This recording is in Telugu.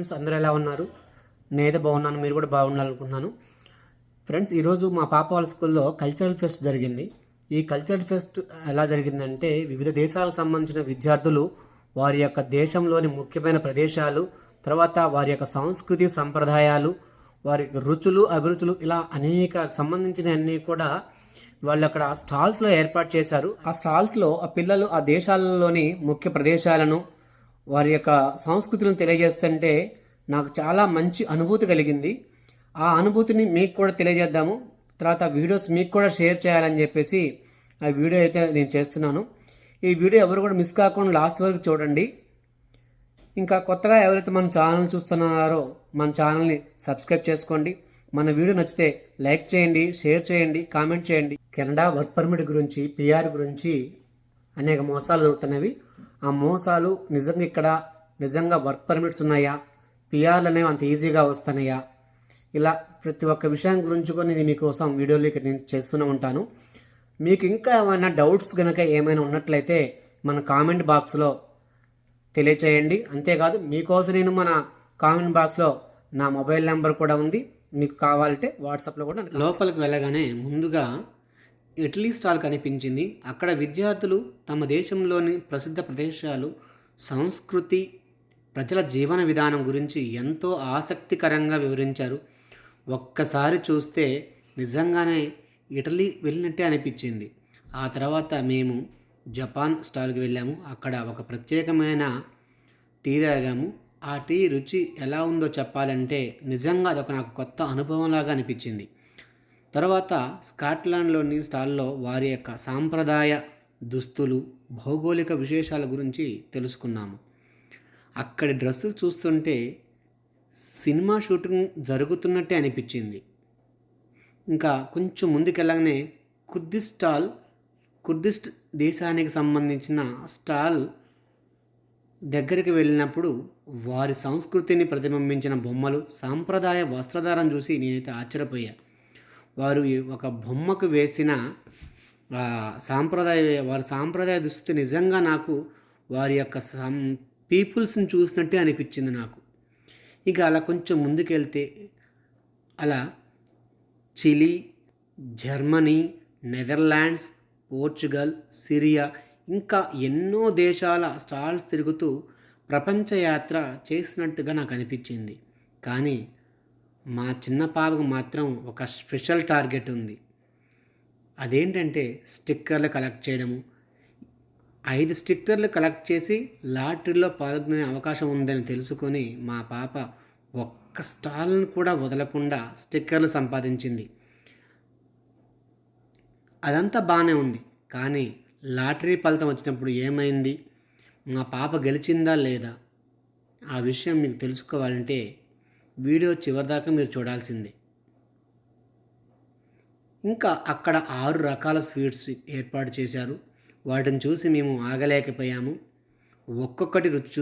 ఫ్రెండ్స్, అందరూ ఎలా ఉన్నారు? నేనైతే బాగున్నాను. మీరు కూడా బాగుండాలనుకుంటున్నాను. ఫ్రెండ్స్, ఈరోజు మా పాప వాళ్ళ స్కూల్లో కల్చరల్ ఫెస్ట్ జరిగింది. ఈ కల్చరల్ ఫెస్ట్ ఎలా జరిగిందంటే, వివిధ దేశాలకు సంబంధించిన విద్యార్థులు వారి యొక్క దేశంలోని ముఖ్యమైన ప్రదేశాలు, తర్వాత వారి యొక్క సంస్కృతి సంప్రదాయాలు, వారి రుచులు అభిరుచులు ఇలా అనేక సంబంధించినవన్నీ కూడా వాళ్ళు అక్కడ స్టాల్స్లో ఏర్పాటు చేశారు. ఆ స్టాల్స్లో ఆ పిల్లలు ఆ దేశాలలోని ముఖ్య ప్రదేశాలను, వారి యొక్క సంస్కృతులను తెలియజేస్తుంటే నాకు చాలా మంచి అనుభూతి కలిగింది. ఆ అనుభూతిని మీకు కూడా తెలియజేద్దాము, తర్వాత వీడియోస్ మీకు కూడా షేర్ చేయాలని చెప్పేసి ఆ వీడియో అయితే నేను చేస్తున్నాను. ఈ వీడియో ఎవరు కూడా మిస్ కాకుండా లాస్ట్ వరకు చూడండి. ఇంకా కొత్తగా ఎవరైతే మన ఛానల్ చూస్తున్నారో మన ఛానల్ని సబ్స్క్రైబ్ చేసుకోండి. మన వీడియో నచ్చితే లైక్ చేయండి, షేర్ చేయండి, కామెంట్ చేయండి. కెనడా వర్క్ పర్మిట్ గురించి, పిఆర్ గురించి అనేక మోసాలు జరుగుతున్నవి. ఆ మోసాలు నిజంగా వర్క్ పర్మిట్స్ ఉన్నాయా, పిఆర్లు అనేవి అంత ఈజీగా వస్తున్నాయా, ఇలా ప్రతి ఒక్క విషయం గురించి కూడా నేను మీకోసం వీడియోలు నేను చేస్తూనే ఉంటాను. మీకు ఇంకా ఏమైనా డౌట్స్ కనుక ఏమైనా ఉన్నట్లయితే మన కామెంట్ బాక్స్లో తెలియచేయండి. అంతేకాదు, మీకోసం నేను మన కామెంట్ బాక్స్లో నా మొబైల్ నెంబర్ కూడా ఉంది. మీకు కావాలంటే వాట్సాప్లో కూడా. లోపలికి వెళ్ళగానే ముందుగా ఇటలీ స్టాల్ కనిపించింది. అక్కడ విద్యార్థులు తమ దేశంలోని ప్రసిద్ధ ప్రదేశాలు, సంస్కృతి, ప్రజల జీవన విధానం గురించి ఎంతో ఆసక్తికరంగా వివరించారు. ఒక్కసారి చూస్తే నిజంగానే ఇటలీ వెళ్ళినట్టే అనిపించింది. ఆ తర్వాత మేము జపాన్ స్టాల్కి వెళ్ళాము. అక్కడ ఒక ప్రత్యేకమైన టీ తాగాము. ఆ టీ రుచి ఎలా ఉందో చెప్పాలంటే నిజంగా అదొక నాకు కొత్త అనుభవంలాగా అనిపించింది. తర్వాత స్కాట్లాండ్లోని స్టాల్లో వారి యొక్క సాంప్రదాయ దుస్తులు, భౌగోళిక విశేషాల గురించి తెలుసుకున్నాము. అక్కడి డ్రెస్సులు చూస్తుంటే సినిమా షూటింగ్ జరుగుతున్నట్టే అనిపించింది. ఇంకా కొంచెం ముందుకెళ్ళగానే కుర్దిస్ట్ దేశానికి సంబంధించిన స్టాల్ దగ్గరికి వెళ్ళినప్పుడు వారి సంస్కృతిని ప్రతిబింబించిన బొమ్మలు, సాంప్రదాయ వస్త్రధారం చూసి నేనైతే ఆశ్చర్యపోయా. వారు ఒక బొమ్మకు వేసిన వారి సాంప్రదాయ దుస్థితి నిజంగా నాకు వారి యొక్క పీపుల్స్ని చూసినట్టే అనిపించింది నాకు. ఇక అలా కొంచెం ముందుకెళ్తే అలా Chile, Germany, Netherlands, Portugal, Syria ఇంకా ఎన్నో దేశాల స్టాల్స్ తిరుగుతూ ప్రపంచ యాత్ర చేసినట్టుగా నాకు అనిపించింది. కానీ మా చిన్న పాపకు మాత్రం ఒక స్పెషల్ టార్గెట్ ఉంది. అదేంటంటే స్టిక్కర్లు కలెక్ట్ చేయడము. 5 స్టిక్కర్లు కలెక్ట్ చేసి లాటరీలో పాల్గొనే అవకాశం ఉందని తెలుసుకొని మా పాప ఒక్క స్టాల్ను కూడా వదలకుండా స్టిక్కర్లు సంపాదించింది. అదంతా బాగానే ఉంది. కానీ లాటరీ ఫలితం వచ్చినప్పుడు ఏమైంది, మా పాప గెలిచిందా లేదా, ఆ విషయం మీకు తెలుసుకోవాలంటే వీడియో చివరిదాకా మీరు చూడాల్సిందే. ఇంకా అక్కడ 6 రకాల స్వీట్స్ ఏర్పాటు చేశారు. వాటిని చూసి మేము ఆగలేకపోయాము. ఒక్కొక్కటి రుచి చూసి